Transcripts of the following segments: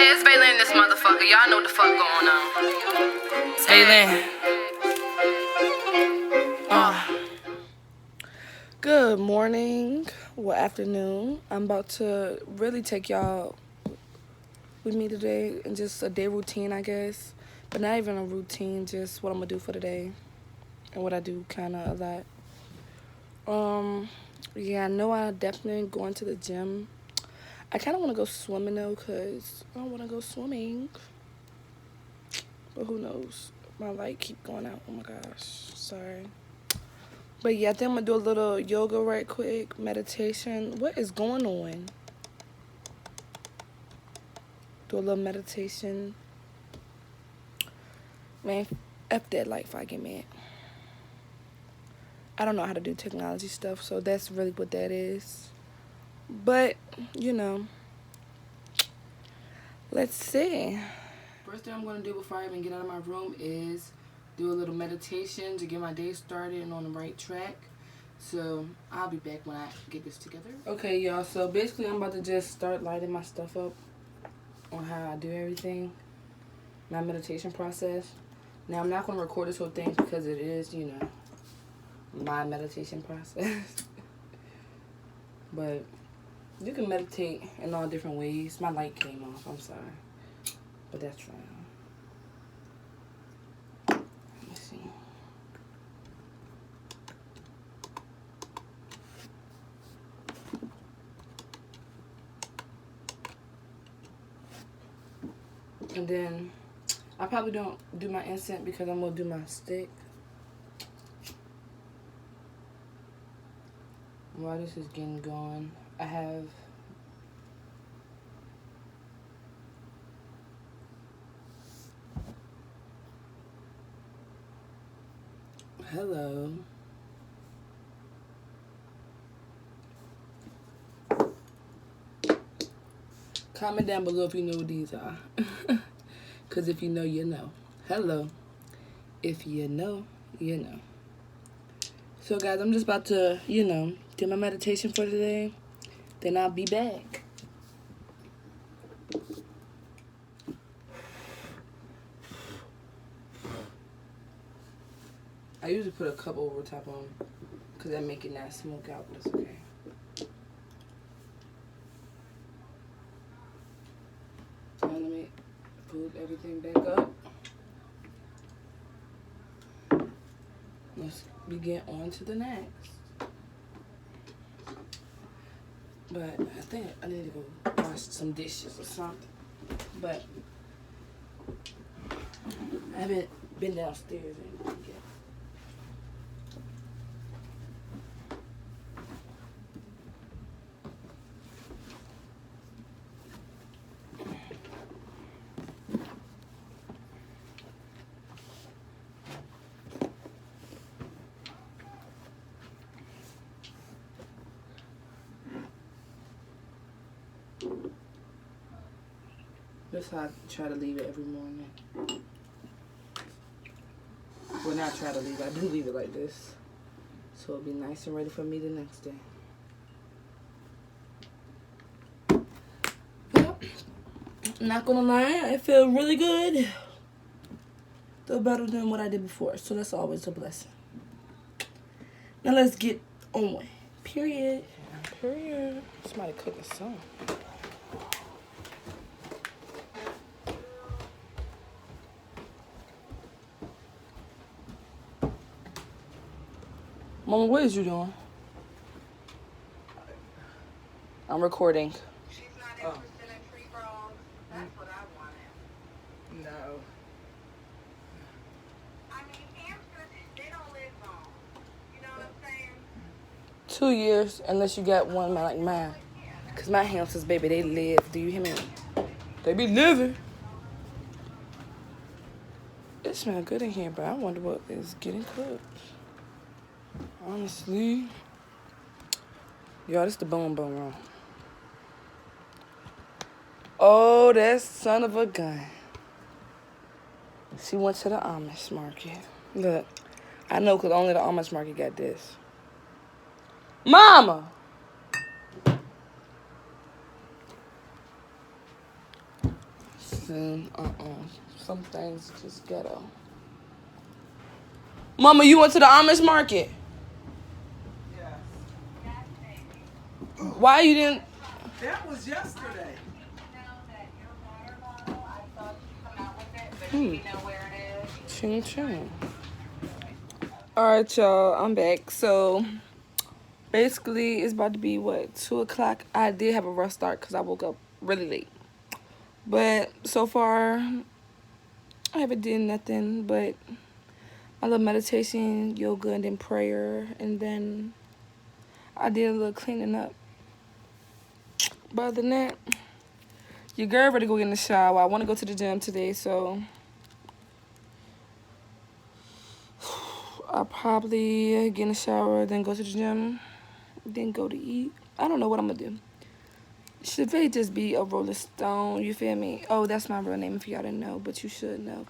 Yeah, it's Baylin in this motherfucker. Y'all know what the fuck going on. It's Baylin. Good morning, well, afternoon. I'm about to really take y'all with me today in just a day routine, I guess. But not even a routine, just what I'm gonna do for the day and what I do kind of a lot. Yeah, I know I definitely going to the gym. I kind of want to go swimming though, cause I want to go swimming. But who knows? My light keep going out. Oh my gosh, sorry. But yeah, I think I'm gonna do a little yoga right quick, meditation. What is going on? Do a little meditation. Man, F that life, I get mad. I don't know how to do technology stuff, so that's really what that is. But, you know, let's see. First thing I'm gonna do before I even get out of my room is do a little meditation to get my day started and on the right track. So I'll be back when I get this together. Okay, y'all, so basically I'm about to just start lighting my stuff up on how I do everything, my meditation process. Now I'm not going to record this whole thing because it is, you know, my meditation process. But you can meditate in all different ways. My light came off, I'm sorry, but that's fine. And then I probably don't do my incense because I'm going to do my stick. While this is getting going, I have hello. Comment down below if you know what these are. Because if you know, you know. Hello. If you know, you know. So, guys, I'm just about to, you know, do my meditation for today. Then I'll be back. I usually put a cup over top on because that make it not smoke out, but it's okay. So let me put everything back up. Let's begin on to the next. But I think I need to go wash some dishes or something. But I haven't been downstairs yet. That's how I try to leave it every morning. Well, not try to leave it. I do leave it like this. So it'll be nice and ready for me the next day. Well, not gonna lie, I feel really good. Still better than what I did before. So that's always a blessing. Now let's get on. Period. Period. Somebody cooking something. Mama, what is you doing? I'm recording. She's not interested in tree frogs. That's what I wanted. No. I mean, hamsters, they don't live long. You know what I'm saying? 2 years, unless you got one like mine. Because my hamsters, baby, they live. Do you hear me? They be living. It smells good in here, but I wonder what is getting cooked. Honestly. Y'all, this the bone wrong. Oh, that son of a gun. She went to the Amish market. Look, I know because only the Amish market got this. Mama! and some things just ghetto. Mama, you went to the Amish market? Yes. Why you didn't? That was yesterday. Ching ching. Alright, y'all, I'm back. So basically it's about to be what, 2 o'clock. I did have a rough start because I woke up really late, but so far I haven't did nothing but a little meditation, yoga, and then prayer, and then I did a little cleaning up. But other than that, your girl ready to go get in the shower. I want to go to the gym today, so I'll probably get in the shower, then go to the gym, then go to eat. I don't know what I'm gonna do. Should they just be a Rolling Stone? You feel me? Oh, that's my real name if y'all didn't know, but you should know.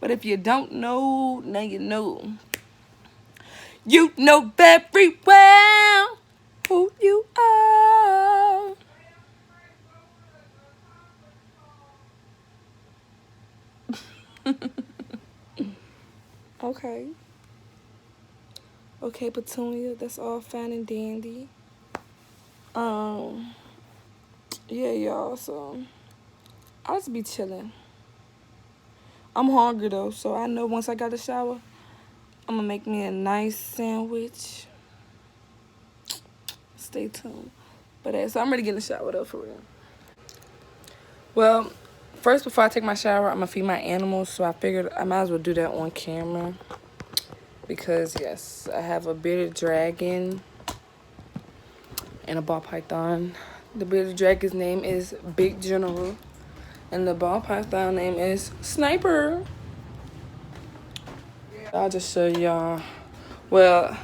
But if you don't know, now you know. You know very well who you are. Okay. Okay, Petunia, that's all fine and dandy. Yeah, y'all, so I'll just be chilling. I'm hungry though, so I know once I got the shower, I'm gonna make me a nice sandwich. Stay tuned. But so I'm ready to get in the shower though, for real. Well, first before I take my shower, I'm gonna feed my animals, so I figured I might as well do that on camera. Because yes, I have a bearded dragon and a ball python. The bearded dragon's name is Big General, and the ball python name is Sniper. I'll just show y'all. Well,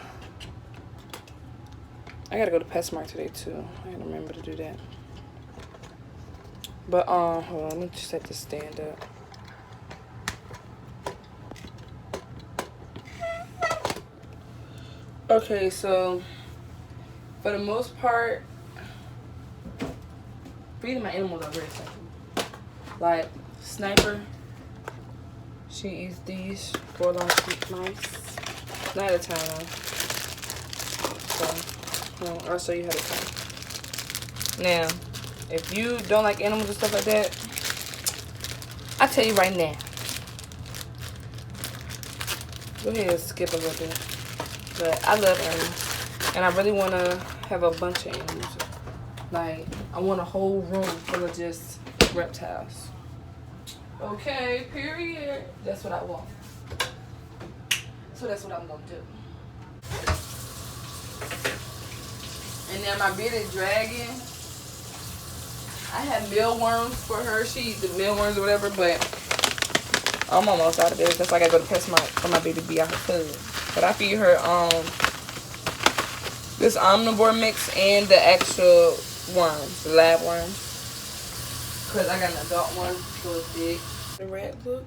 I gotta go to PetSmart today too. I gotta remember to do that. But hold on, let me just set this stand up. Okay, so for the most part, feeding my animals are very simple. Like Sniper, she eats these 4 long sweet mice. Not at a time though. So I'll show you how to count. Now, if you don't like animals and stuff like that, I'll tell you right now. Go ahead and skip a little bit. But I love animals, and I really want to have a bunch of animals. Like, I want a whole room full of just reptiles. Okay, period. That's what I want. So that's what I'm going to do. And then my bearded dragon, I had mealworms for her. She eats the mealworms or whatever, but I'm almost out of this. That's why I got to go to PetSmart for my baby to be out her food. But I feed her this omnivore mix and the actual worms, the lab worms. Because I got an adult one, so it's big. The red look.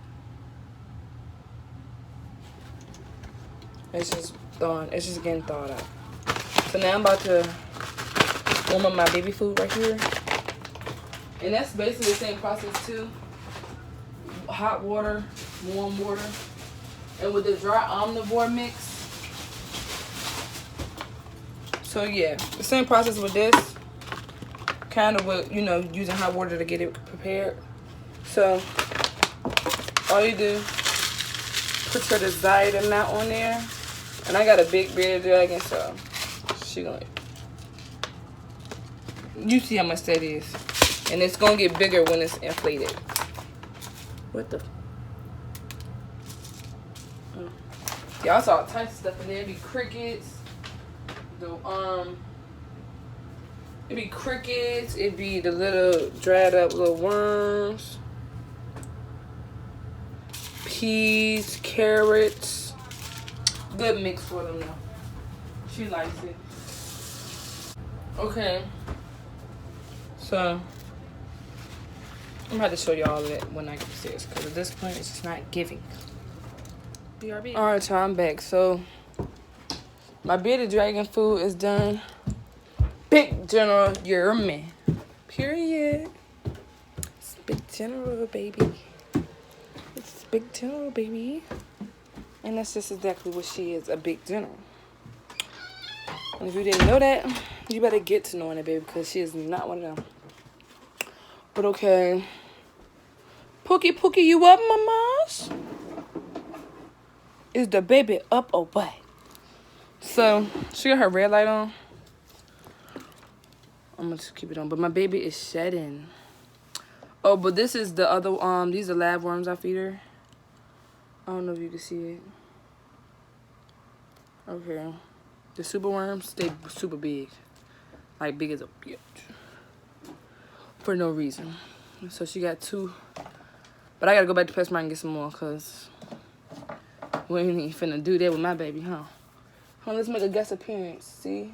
It's just getting thawed out. So now I'm about to warm up my baby food right here. And that's basically the same process too. Hot water, warm water. And with the dry omnivore mix. So yeah, the same process with this. Kind of with, you know, using hot water to get it prepared. So all you do, put your desired amount on there. And I got a big bearded dragon, so she gonna, you see how much that is. And it's gonna get bigger when it's inflated. What the? Y'all saw all types of stuff in there. It'd be crickets. It'd be crickets. It'd be the little dried up little worms. Peas, carrots. Good mix for them though. She likes it. Okay. So I'm about to show you all of it when I get upstairs, because at this point it's just not giving. BRB. Alright, so I'm back. So my bearded dragon food is done. Big General, you're a man. Period. It's Big General, baby. It's Big General, baby. And that's just exactly what she is, a big general. And if you didn't know that, you better get to knowing it, baby, because she is not one of them. But okay. Pookie, you up, mamas? Is the baby up or what? So, she got her red light on. I'm gonna just keep it on. But my baby is shedding. Oh, but this is the other, these are lab worms I feed her. I don't know if you can see it. Okay. The super worms, they super big. Like big as a bitch. For no reason. So she got 2. But I gotta go back to PetSmart and get some more, cause we ain't even finna do that with my baby, huh? Hold on, let's make a guest appearance. See?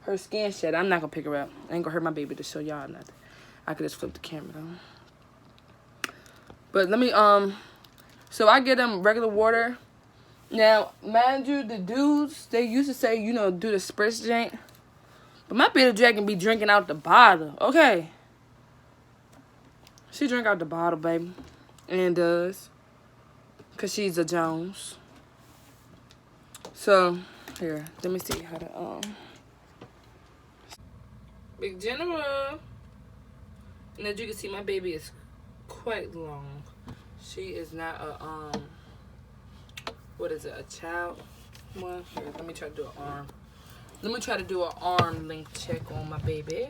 Her skin shed. I'm not gonna pick her up. I ain't gonna hurt my baby to show y'all nothing. I could just flip the camera though. But let me, so I get them regular water. Now, mind you, the dudes, they used to say, you know, do the spritz drink. But my baby dragon be drinking out the bottle. Okay. She drink out the bottle, baby. And does. Because she's a Jones. So, here. Let me see how to, Big General. And as you can see, my baby is quite long. She is not a, what is it, a child one? Here, let me try to do an arm. Let me try to do an arm length check on my baby.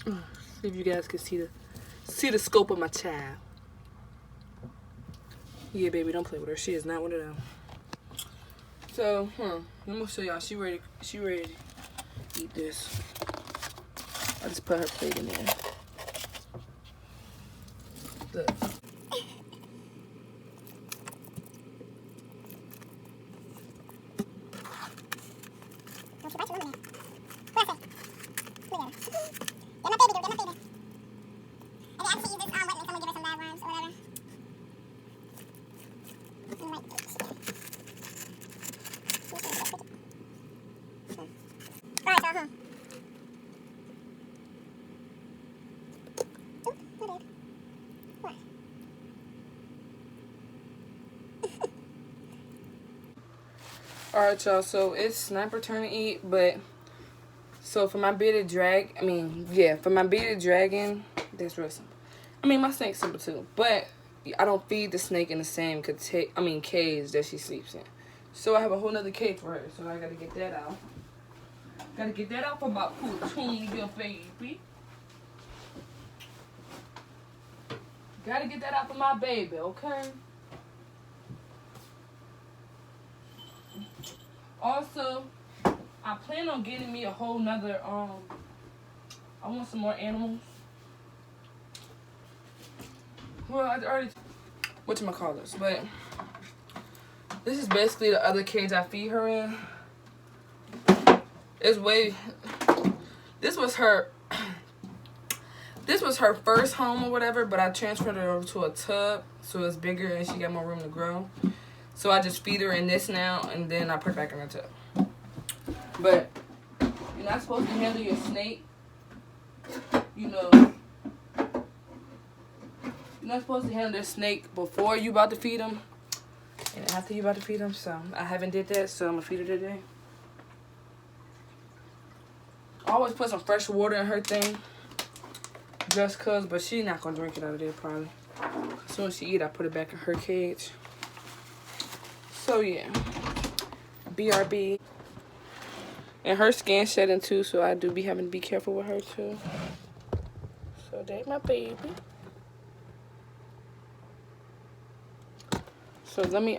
See if you guys can see the scope of my child. Yeah, baby, don't play with her. She is not one of them. So, let me show y'all. She ready to eat this. I just put her plate in there. Look. Alright, y'all, so it's Sniper turn to eat, but so for my bearded for my bearded dragon, that's real simple. I mean, my snake's simple too, but I don't feed the snake in the same cage that she sleeps in. So I have a whole nother cage for her, so I gotta get that out. Gotta get that out for my Petunia baby. Gotta get that out for my baby, okay? Also, I plan on getting me a whole nother, I want some more animals. Well, I already, whatchamacallits, but this is basically the other cage I feed her in. This was her first home or whatever, but I transferred her over to a tub, so it's bigger and she got more room to grow. So I just feed her in this now, and then I put her back in the tub. But you're not supposed to handle your snake, you know. You're not supposed to handle the snake before you about to feed him and after you about to feed him. So I haven't did that, so I'm gonna feed her today. I always put some fresh water in her thing, just cause, but she's not gonna drink it out of there probably. As soon as she eat, I put it back in her cage. So yeah, BRB. And her skin shedding too, so I do be having to be careful with her too. So that's my baby. So let me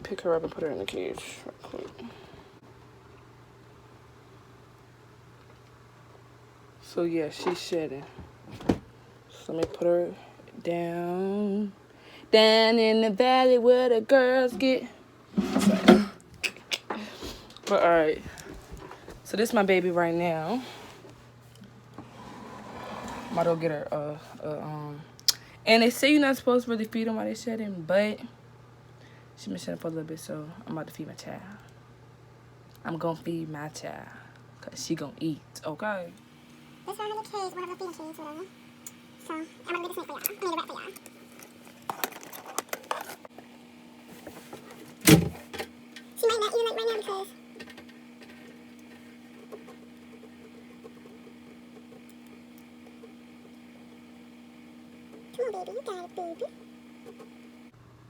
pick her up and put her in the cage real quick. So yeah, she's shedding. So let me put her down in the valley where the girls get. But alright. So this is my baby right now. I'm about to go get her and they say you're not supposed to really feed them while they're shedding, but She been sitting for a little bit, so I'm about to feed my child. I'm gonna feed my child, cause she gonna eat, okay? This one of the kids, one of the feeding kids, whatever. So, I'm gonna do the same for y'all. I mean, the rest for y'all. She might not eat it like right now because... Come on, baby. You got it, baby.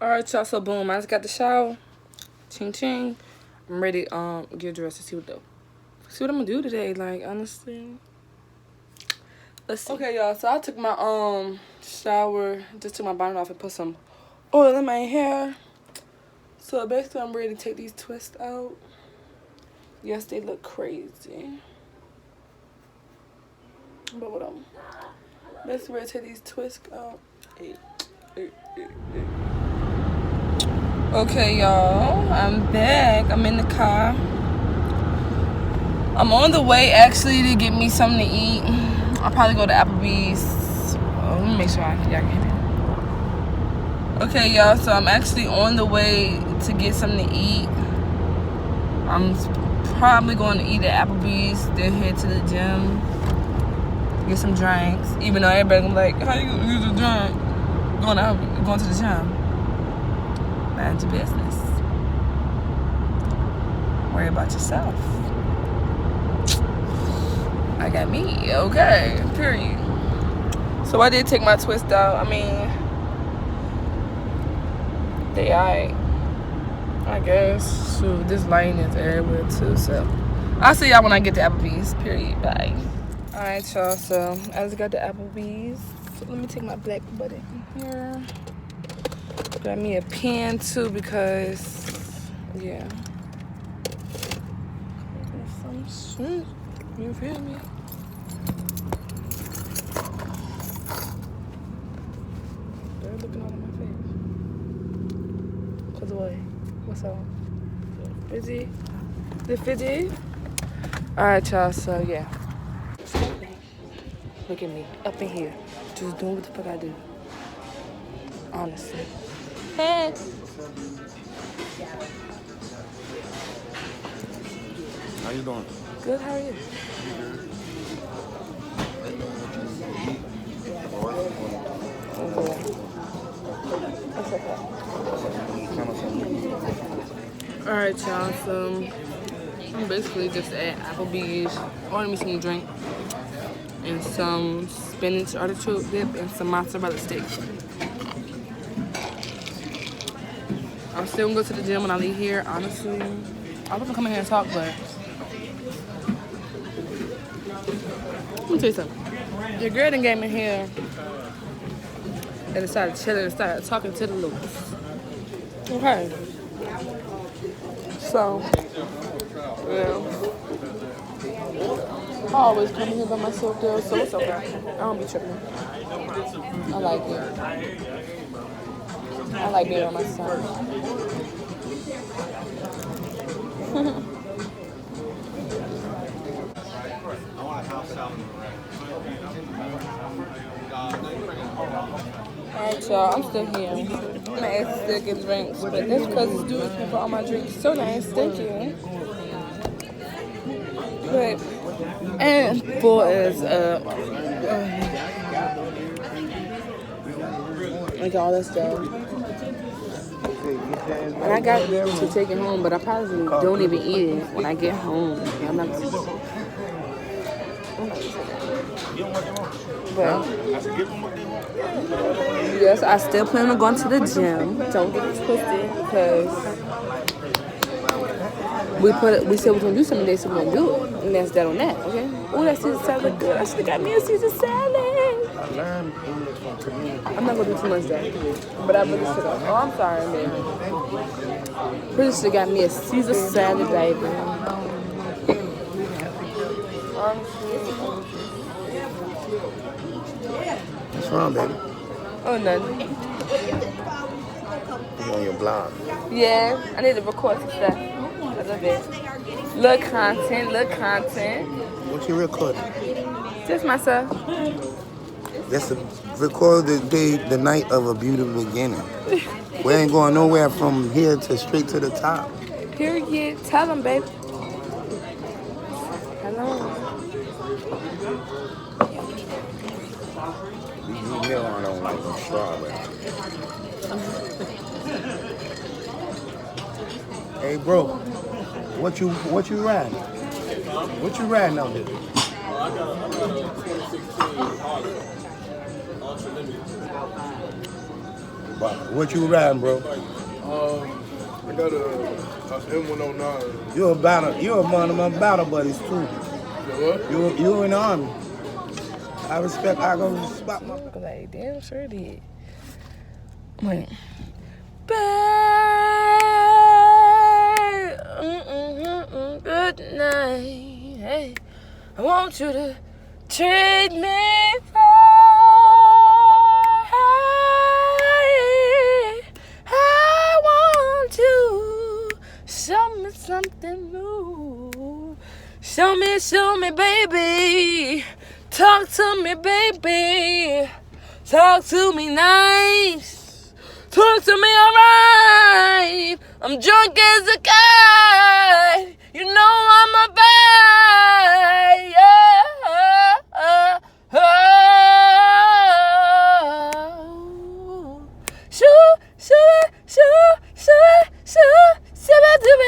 Alright, y'all, so boom, I just got the shower. Ching ching. I'm ready to get dressed to see what I'm gonna do today, like, honestly. Let's see. Okay, y'all, so I took my shower, just took my bonnet off and put some oil in my hair. So basically I'm ready to take these twists out. Yes, they look crazy. But what basically ready to take these twists out. Okay, y'all, I'm back. I'm in the car. I'm on the way actually to get me something to eat. I'll probably go to Applebee's. Oh, let me make sure y'all can hear me. Okay, y'all, so I'm actually on the way to get something to eat. I'm probably going to eat at Applebee's, then head to the gym, get some drinks. Even though everybody gonna be like, how you gonna use a drink? Going to the gym. Mind your business. Worry about yourself. I got me, okay, period. So I did take my twist out. I mean, they alright, I guess. Shoot, this lighting is everywhere too, so I'll see y'all when I get to Applebee's, period. Bye. Alright, y'all, so I just got to Applebee's. So let me take my black butt in here. Got me a pen too because, yeah. Some shit. You feel me? They're looking all in my face. Cause what? What's up? Fidgy? The fidgy? Alright, y'all, so yeah. Look at me, up in here. Just doing what the fuck I do. Honestly. Hey. How you doing? Good, how are you? Alright, y'all, so I'm basically just at Applebee's. Ordered me some drink and some spinach artichoke dip and some mozzarella sticks. I'm still gonna go to the gym when I leave here, honestly. I was gonna come in here and talk, but let me tell you something. Your girl done came in here and decided to chill and started talking to the loops. Okay. So, yeah. I always come in here by myself though, so it's okay. I don't be tripping. I like it. I like being by myself. Alright, y'all, I'm still here. I'm gonna ask still get drinks, but that's because it's doing for all my drinks. So nice, thank you. But, and for as, like all that stuff. And I got to take it home, but I probably don't even eat it when I get home. I'm not gonna. But yes, I still plan on going to the gym. Don't get it twisted because we said we're gonna do something today, so we're gonna do it. And that's that on that, okay? Oh, that Caesar salad look good. I should have got me a Caesar salad. I'm not gonna do too much though. But I really should have. Oh, I'm sorry, man. Really should have got me a Caesar salad, baby. What's wrong, baby? Oh, nothing. You on your blog? Yeah, I need to record some stuff. A little bit. Little content. What you recording? Just myself. That's a record the night of a beautiful beginning. We ain't going nowhere from here to straight to the top. Period. Tell them, baby. Hello. You know I don't like them strawberry. Hey, bro, what you riding? What you riding out there? I got a 2016 Harley, Ultra Limited. What you riding, bro? I got a M109. You're one of my battle buddies too. What? You in the army. I go spot my. Like, damn, sure did. Wait. Good night. Hey, I want you to treat me right. I want you to show me something new. Show me, baby. Talk to me, baby. Talk to me nice. Talk to me alright. I'm drunk as a guy. You know I'm a vibe.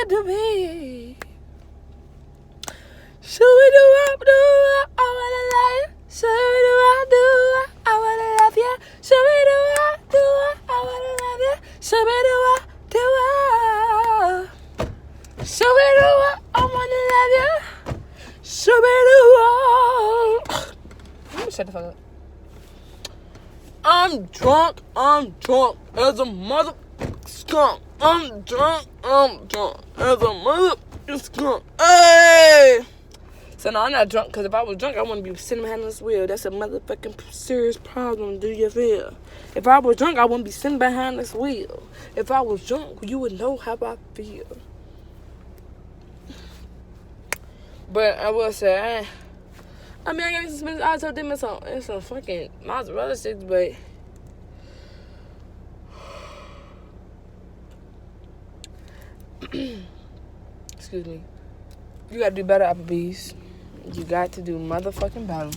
Do me. Should we do I wanna lie. Should we do I wanna love you. Should we do I wanna love you. Should we do should we do I wanna love you. Should we do Let me shut the fuck up. I'm drunk as a mother skunk. I'm drunk as a mother skunk. Hey! So no, I'm not drunk, because if I was drunk, I wouldn't be sitting behind this wheel. That's a motherfucking serious problem, do you feel? If I was drunk, I wouldn't be sitting behind this wheel. If I was drunk, you would know how I feel. But I will say, I gave you some, I told them it's some fucking mozzarella sticks, but excuse me. You gotta do better, Applebee's. You got to do motherfucking better.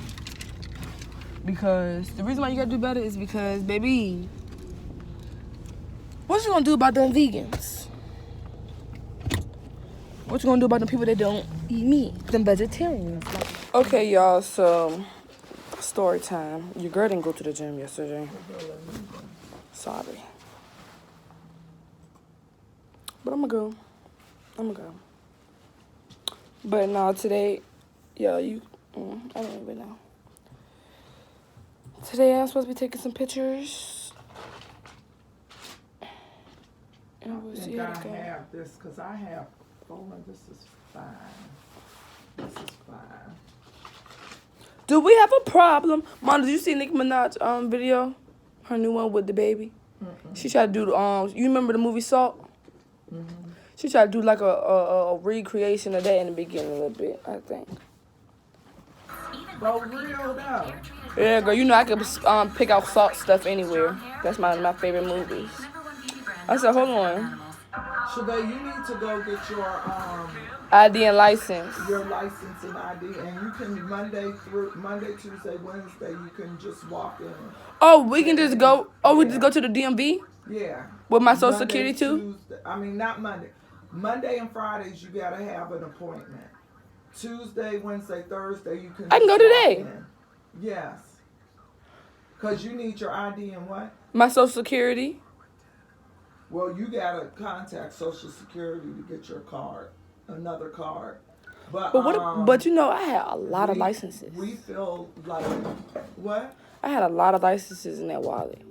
Because the reason why you gotta do better is because, baby, what you gonna do about them vegans? What you gonna do about them people that don't eat meat? Them vegetarians. Okay, y'all, so story time. Your girl didn't go to the gym yesterday. Sorry. But I'm gonna go. But no, today, yo, I don't even know. Today I'm supposed to be taking some pictures. And we'll see how it goes. I have this because I have Poland. This is fine. This is fine. Do we have a problem? Mom, did you see Nicki Minaj video? Her new one with the baby? Mm-hmm. She tried to do you remember the movie Salt? Mm-hmm. She tried to do like a recreation of that in the beginning a little bit, I think. But real though. Yeah, girl, you know I could pick out Salt stuff anywhere. That's my favorite movies. I said, hold on. Shabay, you need to go get your ID and license. Your license and ID, and you can Monday, Tuesday, Wednesday, you can just walk in. Oh, we can just go. Oh, we just go to the DMV. Yeah. With my social Monday, security too. Tuesday, not Monday. Monday and Fridays you gotta have an appointment. Tuesday, Wednesday, Thursday you can. I can go today. Yes. Cause you need your ID and what? My social security. Well, you gotta contact Social Security to get your card, another card. But what? But you know, I had a lot of licenses. We feel like what? I had a lot of licenses in that wallet.